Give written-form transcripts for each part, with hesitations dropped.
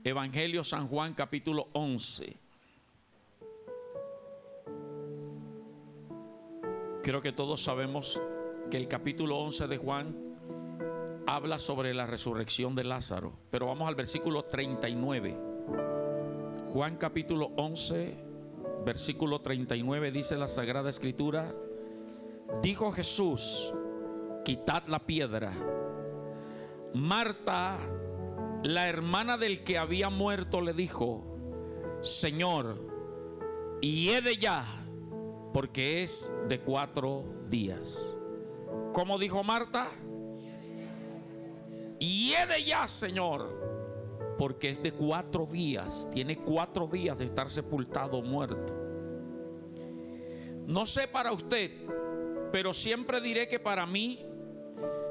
Evangelio San Juan, capítulo 11. Creo que todos sabemos que el capítulo 11 de Juan habla sobre la resurrección de Lázaro. Pero vamos al versículo 39. Juan capítulo 11, versículo 39, dice la Sagrada Escritura: dijo Jesús: quitad la piedra. Marta, la hermana del que había muerto, le dijo: Señor, hiede ya, porque es de 4 días. ¿Cómo dijo Marta? Hiede ya, Señor, porque es de 4 días. Tiene 4 días de estar sepultado, muerto. No sé para usted, pero siempre diré que para mí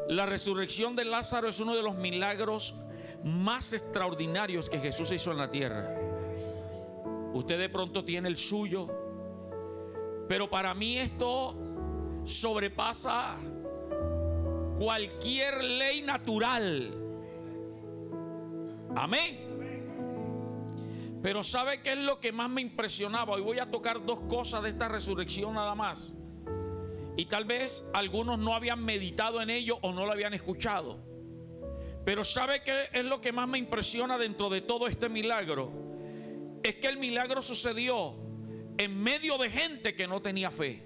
la resurrección de Lázaro es uno de los milagros más extraordinarios que Jesús hizo en la tierra. Usted de pronto tiene el suyo, pero para mí esto sobrepasa cualquier ley natural. Amén. Pero ¿sabe qué es lo que más me impresionaba? Hoy voy a tocar 2 cosas de esta resurrección nada más. Y tal vez algunos no habían meditado en ello o no lo habían escuchado. Pero ¿sabe qué es lo que más me impresiona dentro de todo este milagro? Es que el milagro sucedió en medio de gente que no tenía fe.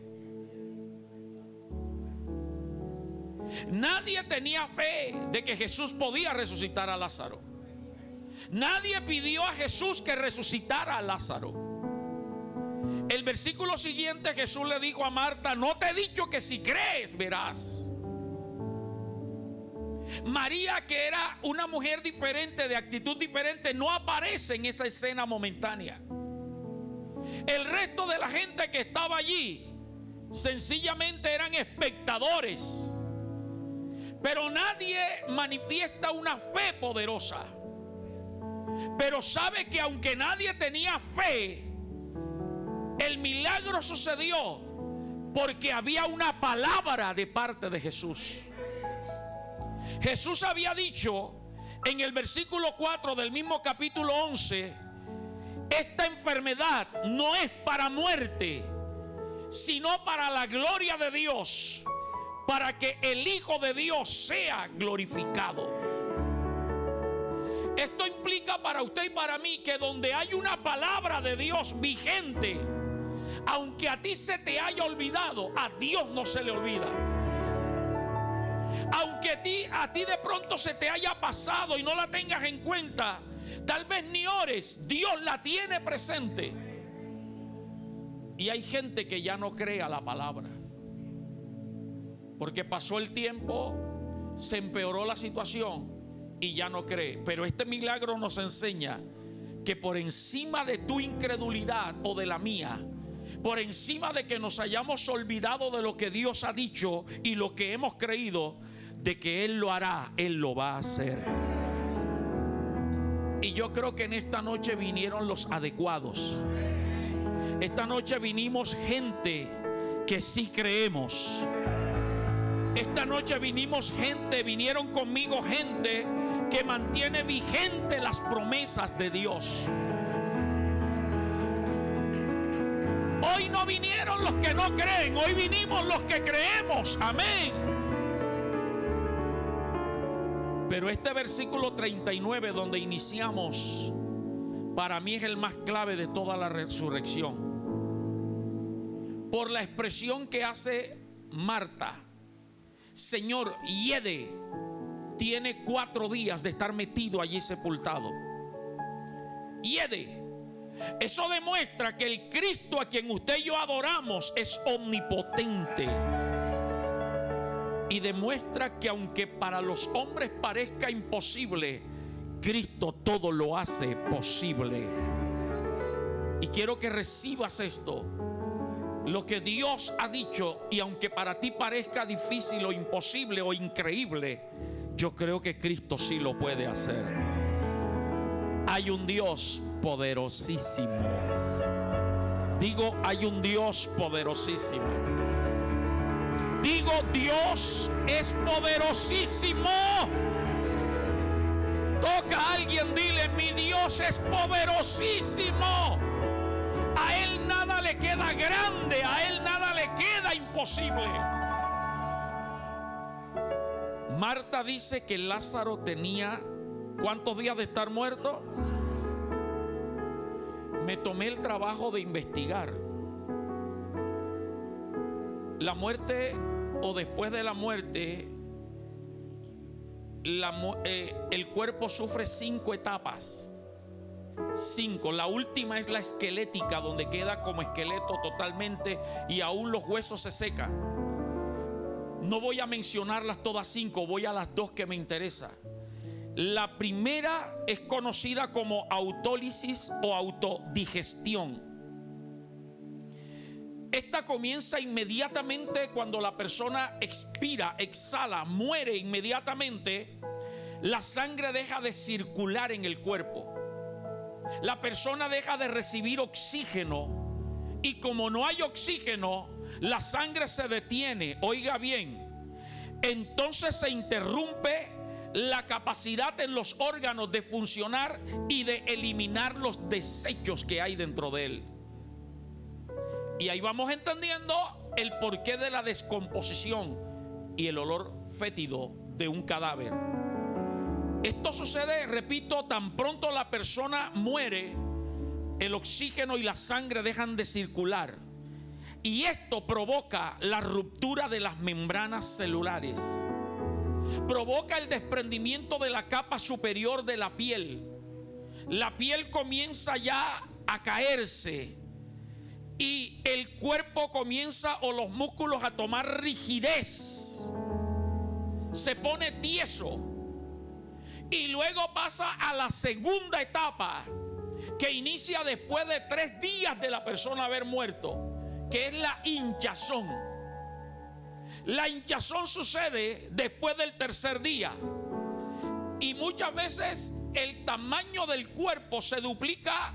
Nadie tenía fe de que Jesús podía resucitar a Lázaro. Nadie pidió a Jesús que resucitara a Lázaro. El versículo siguiente, Jesús le dijo a Marta: no te he dicho que si crees verás. María, que era una mujer diferente, de actitud diferente, no aparece en esa escena momentánea. El resto de la gente que estaba allí sencillamente eran espectadores. Pero nadie manifiesta una fe poderosa. Pero sabe que aunque nadie tenía fe, el milagro sucedió porque había una palabra de parte de Jesús. Jesús había dicho en el versículo 4 del mismo capítulo 11: esta enfermedad no es para muerte, sino para la gloria de Dios, para que el Hijo de Dios sea glorificado. Esto implica para usted y para mí que donde hay una palabra de Dios vigente, aunque a ti se te haya olvidado, a Dios no se le olvida. Aunque a ti de pronto se te haya pasado y no la tengas en cuenta, tal vez ni ores, Dios la tiene presente. Y hay gente que ya no cree a la palabra, porque pasó el tiempo, se empeoró la situación y ya no cree. Pero este milagro nos enseña que por encima de tu incredulidad o de la mía, por encima de que nos hayamos olvidado de lo que Dios ha dicho y lo que hemos creído, de que Él lo hará, Él lo va a hacer. Y yo creo que en esta noche vinieron los adecuados. Esta noche vinimos gente que sí creemos. Esta noche vinieron conmigo gente que mantiene vigente las promesas de Dios. Hoy no vinieron los que no creen, hoy vinimos los que creemos. Amén. Pero este versículo 39 donde iniciamos, para mí es el más clave de toda la resurrección. Por la expresión que hace Marta: Señor, hiede. Tiene 4 días de estar metido allí sepultado. Hiede. Eso demuestra que el Cristo a quien usted y yo adoramos es omnipotente. Y demuestra que aunque para los hombres parezca imposible, Cristo todo lo hace posible. Y quiero que recibas esto. Lo que Dios ha dicho, y aunque para ti parezca difícil o imposible o increíble, yo creo que Cristo sí lo puede hacer. Hay un Dios poderosísimo. Digo, hay un Dios poderosísimo. Digo, Dios es poderosísimo. Toca a alguien, dile: mi Dios Dios es poderosísimo. A Él nada le queda grande, a Él nada le queda imposible. Marta dice que Lázaro tenía ¿cuántos días de estar muerto? Me tomé el trabajo de investigar. La muerte o después de la muerte, el cuerpo sufre 5 etapas. 5. La última es la esquelética, donde queda como esqueleto totalmente y aún los huesos se secan. No voy a mencionarlas todas 5, voy a las 2 que me interesan. La primera es conocida como autólisis o autodigestión. Esta comienza inmediatamente cuando la persona expira, exhala, muere inmediatamente. La sangre deja de circular en el cuerpo. La persona deja de recibir oxígeno y como no hay oxígeno, la sangre se detiene. Oiga bien, entonces se interrumpe la capacidad en los órganos de funcionar y de eliminar los desechos que hay dentro de él. Y ahí vamos entendiendo el porqué de la descomposición y el olor fétido de un cadáver. Esto sucede, repito, tan pronto la persona muere, el oxígeno y la sangre dejan de circular. Y esto provoca la ruptura de las membranas celulares. Provoca el desprendimiento de la capa superior de la piel. La piel comienza ya a caerse. Y el cuerpo comienza o los músculos a tomar rigidez. Se pone tieso. Y luego pasa a la segunda etapa, que inicia después de 3 días de la persona haber muerto, que es la hinchazón. La hinchazón sucede después del 3er día. Y muchas veces el tamaño del cuerpo se duplica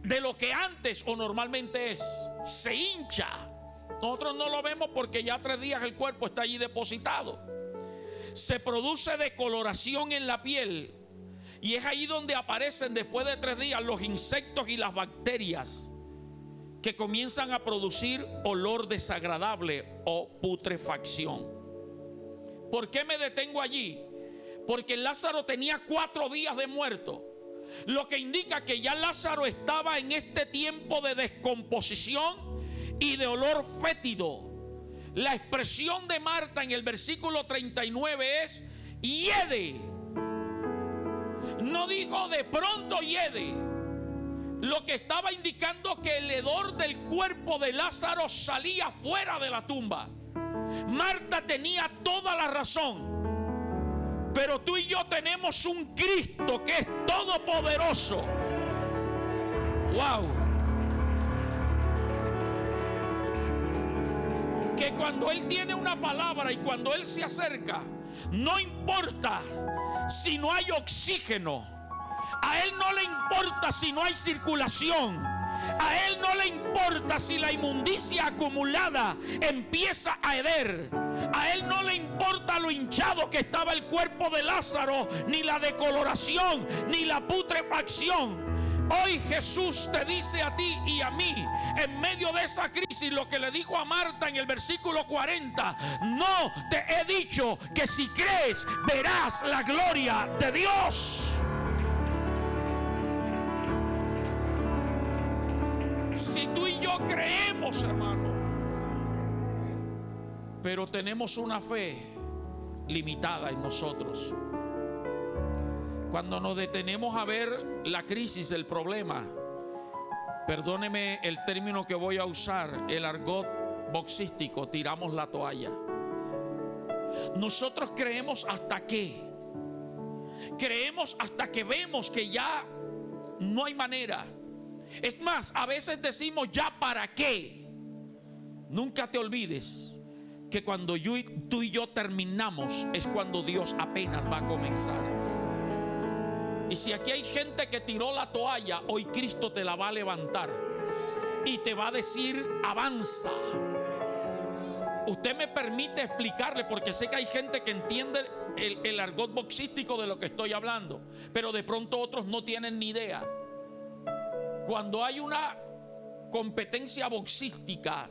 de lo que antes o normalmente es. Se hincha. Nosotros no lo vemos porque ya 3 días el cuerpo está allí depositado. Se produce decoloración en la piel. Y es ahí donde aparecen después de 3 días los insectos y las bacterias que comienzan a producir olor desagradable o putrefacción. ¿Por qué me detengo allí? Porque Lázaro tenía 4 días de muerto, lo que indica que ya Lázaro estaba en este tiempo de descomposición y de olor fétido. La expresión de Marta en el versículo 39 es hiede. No dijo de pronto hiede. Lo que estaba indicando que el hedor del cuerpo de Lázaro salía fuera de la tumba. Marta tenía toda la razón. Pero tú y yo tenemos un Cristo que es todopoderoso. Wow. Que cuando Él tiene una palabra y cuando Él se acerca, no importa si no hay oxígeno. A Él no le importa si no hay circulación. A Él no le importa si la inmundicia acumulada empieza a heder. A Él no le importa lo hinchado que estaba el cuerpo de Lázaro, ni la decoloración, ni la putrefacción. Hoy Jesús te dice a ti y a mí, en medio de esa crisis, lo que le dijo a Marta en el versículo 40: no te he dicho que si crees verás la gloria de Dios. Si tú y yo creemos, hermano, pero tenemos una fe limitada en nosotros. Cuando nos detenemos a ver la crisis, el problema, perdóneme el término que voy a usar, el argot boxístico, tiramos la toalla. Nosotros creemos hasta que vemos que ya no hay manera. Es más, a veces decimos ya para qué. Nunca te olvides que cuando tú y yo terminamos es cuando Dios apenas va a comenzar. Y si aquí hay gente que tiró la toalla, hoy Cristo te la va a levantar y te va a decir avanza. Usted me permite explicarle, porque sé que hay gente que entiende el argot boxístico de lo que estoy hablando, pero de pronto otros no tienen ni idea. Cuando hay una competencia boxística,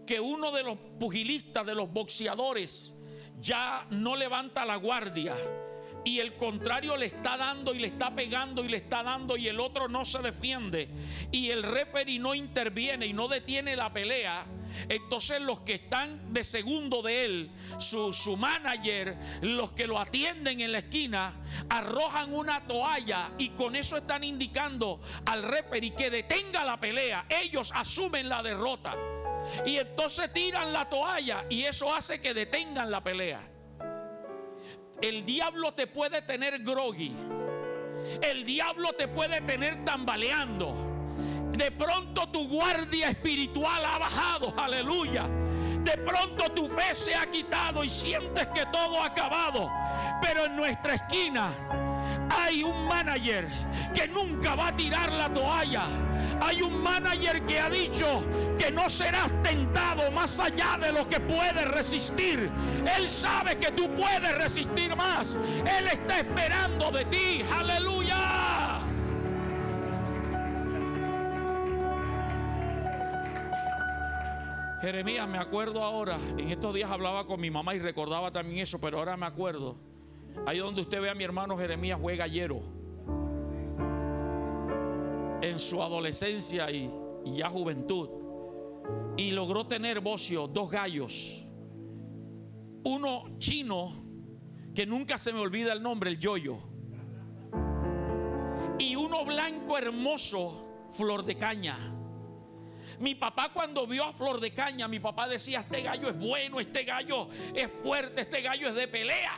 que uno de los pugilistas, de los boxeadores, ya no levanta la guardia y el contrario le está dando y le está pegando y le está dando y el otro no se defiende y el referee no interviene y no detiene la pelea, entonces los que están de segundo de él, su manager, los que lo atienden en la esquina, arrojan una toalla y con eso están indicando al referee que detenga la pelea. Ellos asumen la derrota y entonces tiran la toalla y eso hace que detengan la pelea. El diablo te puede tener groggy, el diablo te puede tener tambaleando. De pronto tu guardia espiritual ha bajado, aleluya. De pronto tu fe se ha quitado y sientes que todo ha acabado. Pero en nuestra esquina hay un manager que nunca va a tirar la toalla. Hay un manager que ha dicho que no serás tentado más allá de lo que puedes resistir. Él sabe que tú puedes resistir más. Él está esperando de ti, aleluya. Jeremías, me acuerdo ahora, en estos días hablaba con mi mamá y recordaba también eso, pero ahora me acuerdo. Ahí donde usted ve a mi hermano Jeremías, fue gallero en su adolescencia y ya juventud, y logró tener, Bocio, 2 gallos, uno chino que nunca se me olvida el nombre, el Yoyo, y uno blanco hermoso, Flor de Caña. Mi papá, cuando vio a Flor de Caña, mi papá decía: este gallo es bueno, este gallo es fuerte, este gallo es de pelea.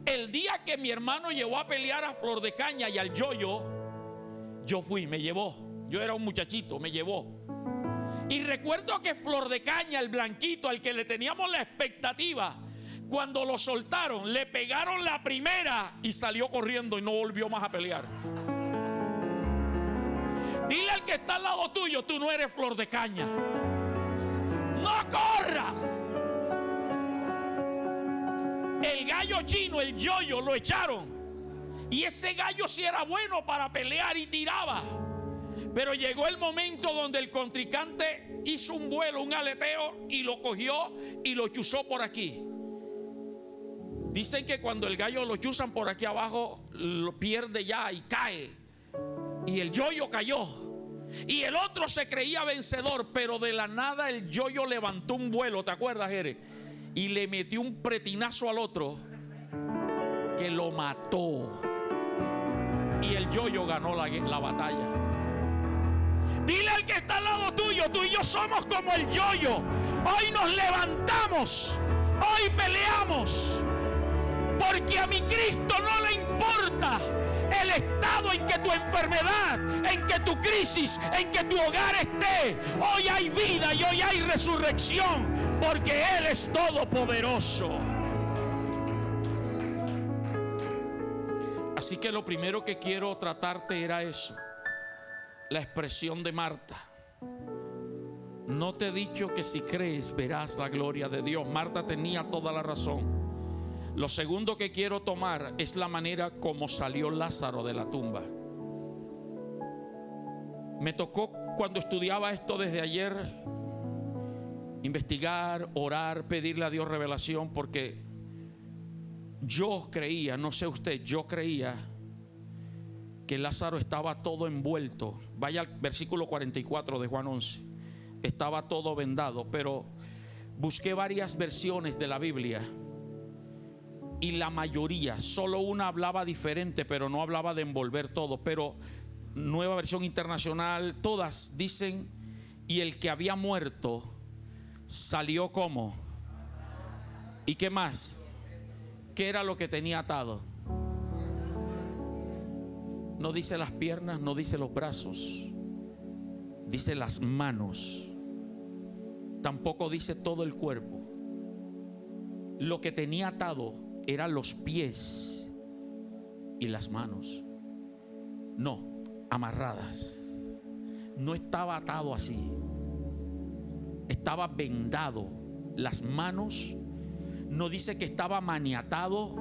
El día que mi hermano llevó a pelear a Flor de Caña y al Yoyo, yo fui, me llevó. Yo era un muchachito, me llevó. Y recuerdo que Flor de Caña, el blanquito, al que le teníamos la expectativa, cuando lo soltaron, le pegaron la primera y salió corriendo y no volvió más a pelear. Dile al que está al lado tuyo: tú no eres Flor de Caña. No corras. El gallo chino, el Yoyo, lo echaron. Y ese gallo sí era bueno para pelear y tiraba. Pero llegó el momento donde el contrincante hizo un vuelo, un aleteo, y lo cogió y lo chuzó por aquí. Dicen que cuando el gallo lo chuzan por aquí abajo, lo pierde ya y cae. Y el Yoyo cayó. Y el otro se creía vencedor, pero de la nada el Yoyo levantó un vuelo, ¿te acuerdas, Jere? Y le metió un pretinazo al otro que lo mató. Y el Yoyo ganó la batalla. Dile al que está al lado tuyo: tú y yo somos como el Yoyo. Hoy nos levantamos, hoy peleamos, porque a mi Cristo no le importa el estado en que tu enfermedad, en que tu crisis, en que tu hogar esté. Hoy hay vida y hoy hay resurrección, porque Él es todopoderoso. Así que lo primero que quiero tratarte era eso, la expresión de Marta. No te he dicho que si crees verás la gloria de Dios. Marta tenía toda la razón. Lo segundo que quiero tomar es la manera como salió Lázaro de la tumba. Me tocó, cuando estudiaba esto desde ayer, investigar, orar, pedirle a Dios revelación, porque yo creía, no sé usted, yo creía que Lázaro estaba todo envuelto. Vaya al versículo 44 de Juan 11. Estaba todo vendado, pero busqué varias versiones de la Biblia y la mayoría, solo una hablaba diferente, pero no hablaba de envolver todo. Pero Nueva Versión Internacional, todas dicen: y el que había muerto salió como. ¿Y qué más? ¿Qué era lo que tenía atado? No dice las piernas, no dice los brazos, dice las manos. Tampoco dice todo el cuerpo. Lo que tenía atado eran los pies y las manos. No, amarradas. No estaba atado así. Estaba vendado las manos, No dice que estaba maniatado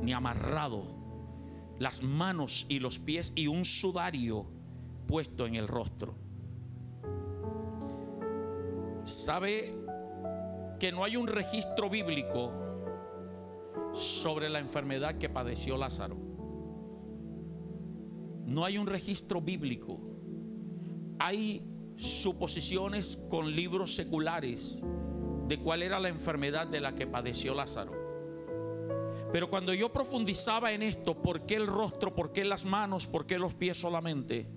ni amarrado, las manos y los pies y un sudario puesto en el rostro. ¿Sabe que no hay un registro bíblico sobre la enfermedad que padeció Lázaro? No hay un registro bíblico. Hay suposiciones con libros seculares de cuál era la enfermedad de la que padeció Lázaro. Pero cuando yo profundizaba en esto, ¿por qué el rostro? ¿Por qué las manos? ¿Por qué los pies solamente?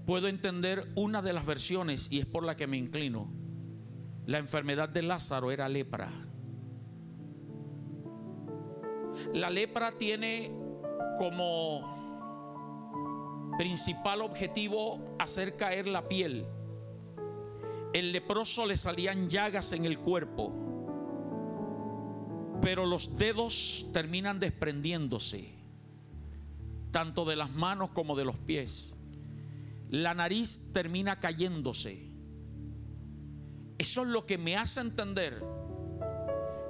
Puedo entender una de las versiones, y es por la que me inclino. La enfermedad de Lázaro era lepra. La lepra tiene como principal objetivo hacer caer la piel. El leproso le salían llagas en el cuerpo, pero los dedos terminan desprendiéndose, tanto de las manos como de los pies. La nariz termina cayéndose. Eso es lo que me hace entender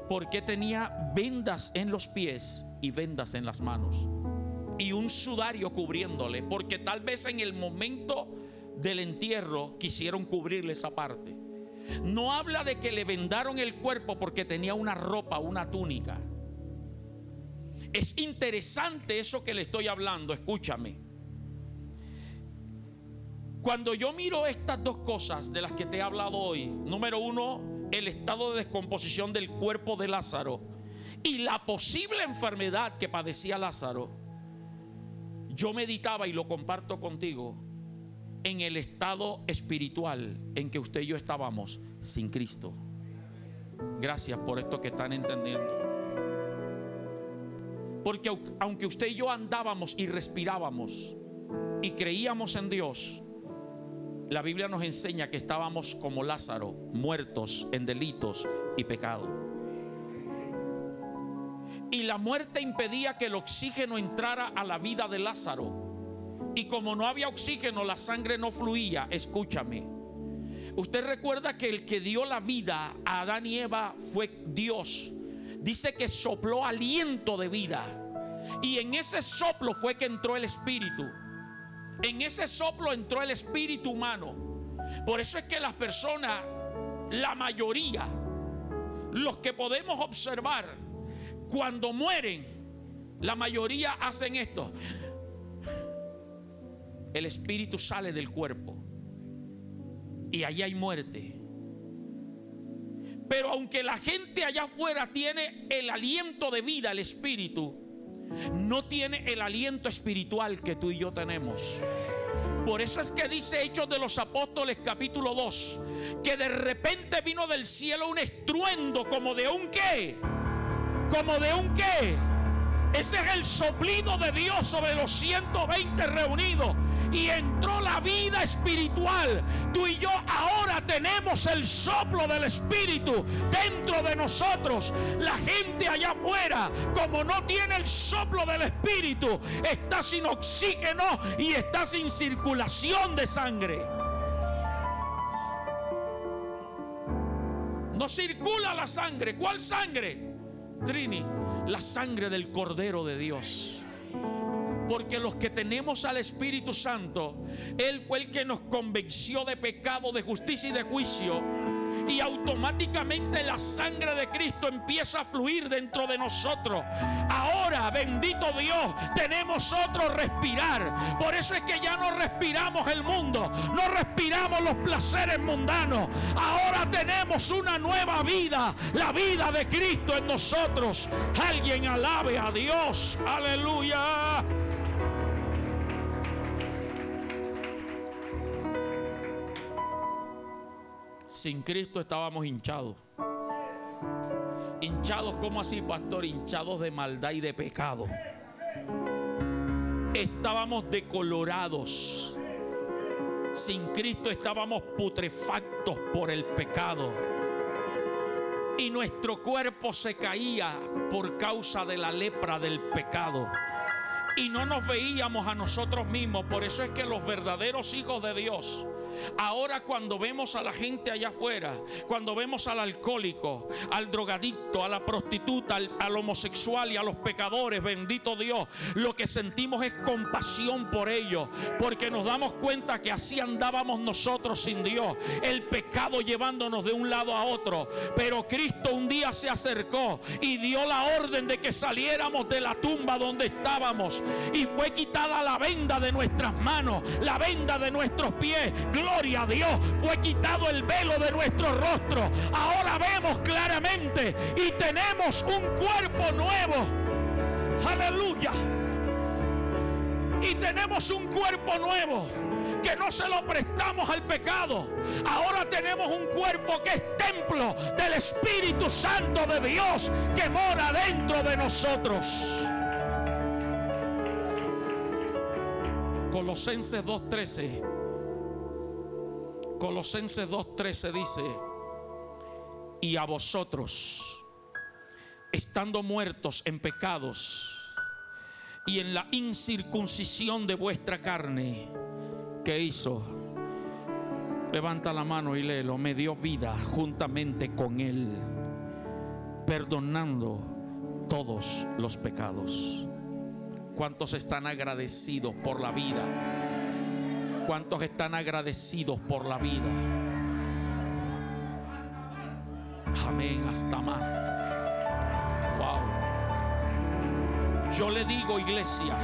por qué tenía vendas en los pies y vendas en las manos y un sudario cubriéndole, porque tal vez en el momento del entierro quisieron cubrirle esa parte. No habla de que le vendaron el cuerpo porque tenía una ropa, una túnica. Es interesante eso que le estoy hablando, escúchame. Cuando yo miro estas dos cosas de las que te he hablado hoy, número uno, el estado de descomposición del cuerpo de Lázaro y la posible enfermedad que padecía Lázaro, yo meditaba, y lo comparto contigo, en el estado espiritual en que usted y yo estábamos sin Cristo. Gracias por esto que están entendiendo. Porque aunque usted y yo andábamos y respirábamos y creíamos en Dios, la Biblia nos enseña que estábamos como Lázaro, muertos en delitos y pecado. Y la muerte impedía que el oxígeno entrara a la vida de Lázaro. Y como no había oxígeno, la sangre no fluía. Escúchame. Usted recuerda que el que dio la vida a Adán y Eva fue Dios. Dice que sopló aliento de vida. Y en ese soplo fue que entró el Espíritu. En ese soplo entró el espíritu humano. Por eso es que las personas, la mayoría, los que podemos observar, cuando mueren, la mayoría hacen esto. El espíritu sale del cuerpo y allí hay muerte. Pero aunque la gente allá afuera tiene el aliento de vida, el espíritu no tiene el aliento espiritual que tú y yo tenemos. Por eso es que dice Hechos de los Apóstoles capítulo 2 que de repente vino del cielo un estruendo como de un ¿qué? Como de un ¿qué? Ese es el soplido de Dios sobre los 120 reunidos. Y entró la vida espiritual. Tú y yo ahora tenemos el soplo del Espíritu dentro de nosotros. La gente allá afuera, como no tiene el soplo del Espíritu, está sin oxígeno y está sin circulación de sangre. No circula la sangre. ¿Cuál sangre? Trini, la sangre del Cordero de Dios. Porque los que tenemos al Espíritu Santo, Él fue el que nos convenció de pecado, de justicia y de juicio. Y automáticamente la sangre de Cristo empieza a fluir dentro de nosotros. Ahora, bendito Dios, tenemos otro respirar. Por eso es que ya no respiramos el mundo, no respiramos los placeres mundanos. Ahora tenemos una nueva vida, la vida de Cristo en nosotros. Alguien alabe a Dios. Aleluya. Sin Cristo estábamos hinchados. ¿Hinchados cómo así, pastor? Hinchados de maldad y de pecado. Estábamos decolorados. Sin Cristo estábamos putrefactos por el pecado. Y nuestro cuerpo se caía por causa de la lepra del pecado. Y no nos veíamos a nosotros mismos. Por eso es que los verdaderos hijos de Dios Ahora cuando vemos a la gente allá afuera, cuando vemos al alcohólico, al drogadicto, a la prostituta, al homosexual y a los pecadores, bendito Dios, lo que sentimos es compasión por ellos, porque nos damos cuenta que así andábamos nosotros sin Dios, el pecado llevándonos de un lado a otro. Pero Cristo un día se acercó y dio la orden de que saliéramos de la tumba donde estábamos, y fue quitada la venda de nuestras manos, la venda de nuestros pies. Gloria a Dios, fue quitado el velo de nuestro rostro. Ahora vemos claramente y tenemos un cuerpo nuevo. Aleluya. Y tenemos un cuerpo nuevo que no se lo prestamos al pecado. Ahora tenemos un cuerpo que es templo del Espíritu Santo de Dios que mora dentro de nosotros. Colosenses 2:13. Colosenses 2:13 dice: y a vosotros, estando muertos en pecados y en la incircuncisión de vuestra carne, ¿qué hizo? Levanta la mano y léelo. Me dio vida juntamente con Él, perdonando todos los pecados. ¿Cuántos están agradecidos por la vida? ¿Cuántos están agradecidos por la vida? Amén, hasta más. Wow. Yo le digo, iglesia,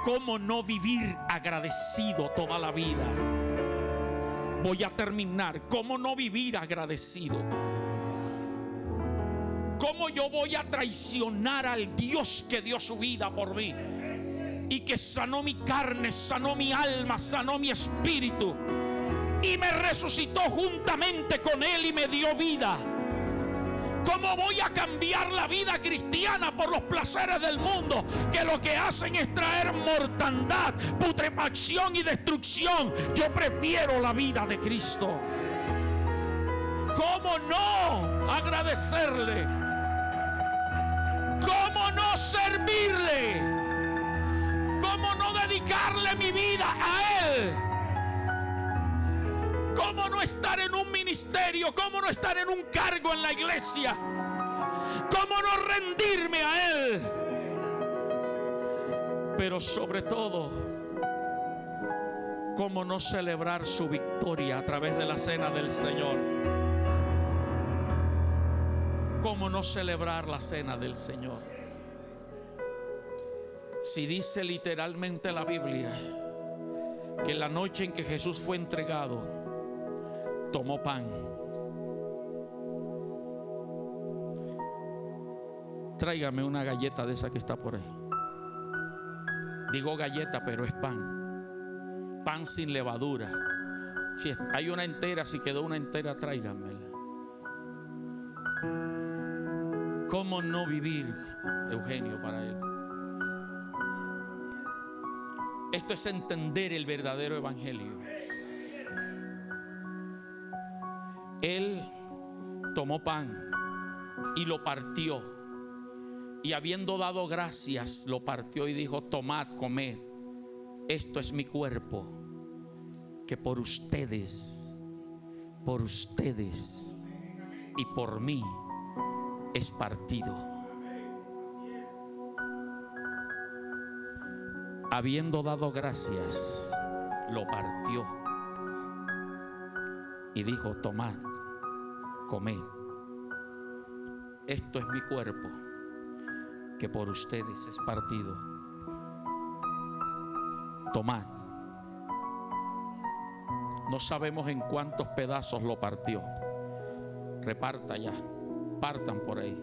¿cómo no vivir agradecido toda la vida? Voy a terminar. ¿Cómo no vivir agradecido? ¿Cómo yo voy a traicionar al Dios que dio su vida por mí y que sanó mi carne, sanó mi alma, sanó mi espíritu y me resucitó juntamente con Él y me dio vida? ¿Cómo voy a cambiar la vida cristiana por los placeres del mundo, que lo que hacen es traer mortandad, putrefacción y destrucción? Yo prefiero la vida de Cristo. ¿Cómo no agradecerle? ¿Cómo no servirle? ¿Cómo no dedicarle mi vida a Él? ¿Cómo no estar en un ministerio? ¿Cómo no estar en un cargo en la iglesia? ¿Cómo no rendirme a Él? Pero sobre todo, ¿cómo no celebrar su victoria a través de la cena del Señor? ¿Cómo no celebrar la cena del Señor? Si dice literalmente la Biblia que la noche en que Jesús fue entregado, tomó pan. Tráigame una galleta de esa que está por ahí. Digo galleta, pero es pan. Pan sin levadura. Si hay una entera, si quedó una entera, tráiganmela. ¿Cómo no vivir, Eugenio, para Él? Esto es entender el verdadero evangelio. Él tomó pan y lo partió, y habiendo dado gracias, lo partió y dijo: tomad, comed, esto es mi cuerpo, que por ustedes y por mí es partido. Habiendo dado gracias, lo partió y dijo: tomad, comed, esto es mi cuerpo, que por ustedes es partido. Tomad. No sabemos en cuántos pedazos lo partió. Reparta ya, partan por ahí.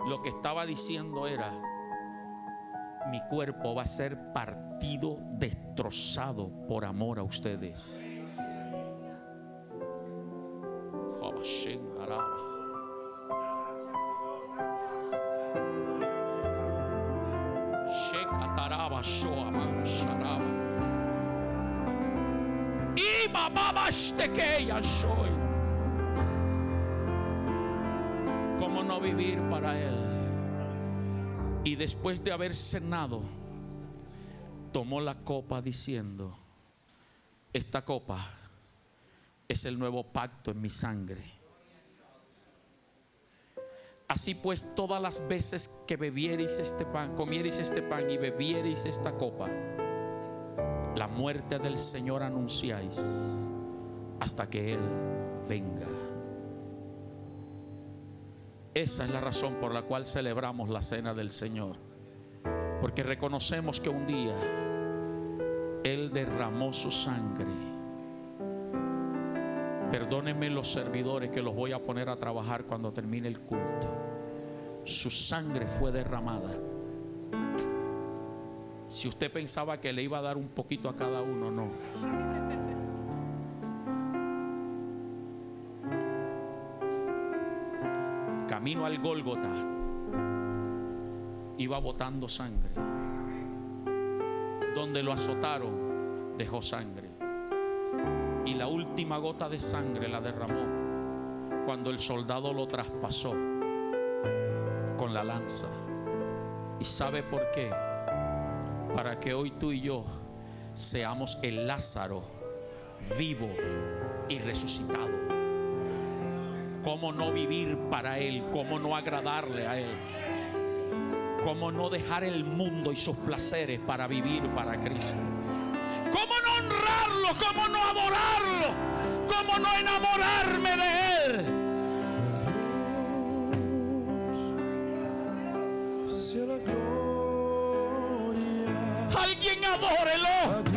Lo que estaba diciendo era: mi cuerpo va a ser partido, destrozado por amor a ustedes. Y mamá que ya soy. ¿Cómo no vivir para Él? Y después de haber cenado, tomó la copa diciendo: esta copa es el nuevo pacto en mi sangre. Así pues, todas las veces que bebiereis este pan, comiereis este pan y bebiereis esta copa, la muerte del Señor anunciáis hasta que Él venga. Esa es la razón por la cual celebramos la cena del Señor, porque reconocemos que un día Él derramó su sangre. Perdónenme los servidores que los voy a poner a trabajar cuando termine el culto. Su sangre fue derramada. Si usted pensaba que le iba a dar un poquito a cada uno, no. Camino al Gólgota, iba botando sangre. Donde lo azotaron, dejó sangre. Y la última gota de sangre la derramó cuando el soldado lo traspasó con la lanza. ¿Y sabe por qué? Para que hoy tú y yo seamos el Lázaro vivo y resucitado. ¿Cómo no vivir para Él? ¿Cómo no agradarle a Él? ¿Cómo no dejar el mundo y sus placeres para vivir para Cristo? ¿Cómo no honrarlo? ¿Cómo no adorarlo? ¿Cómo no enamorarme de Él? Alguien adórelo.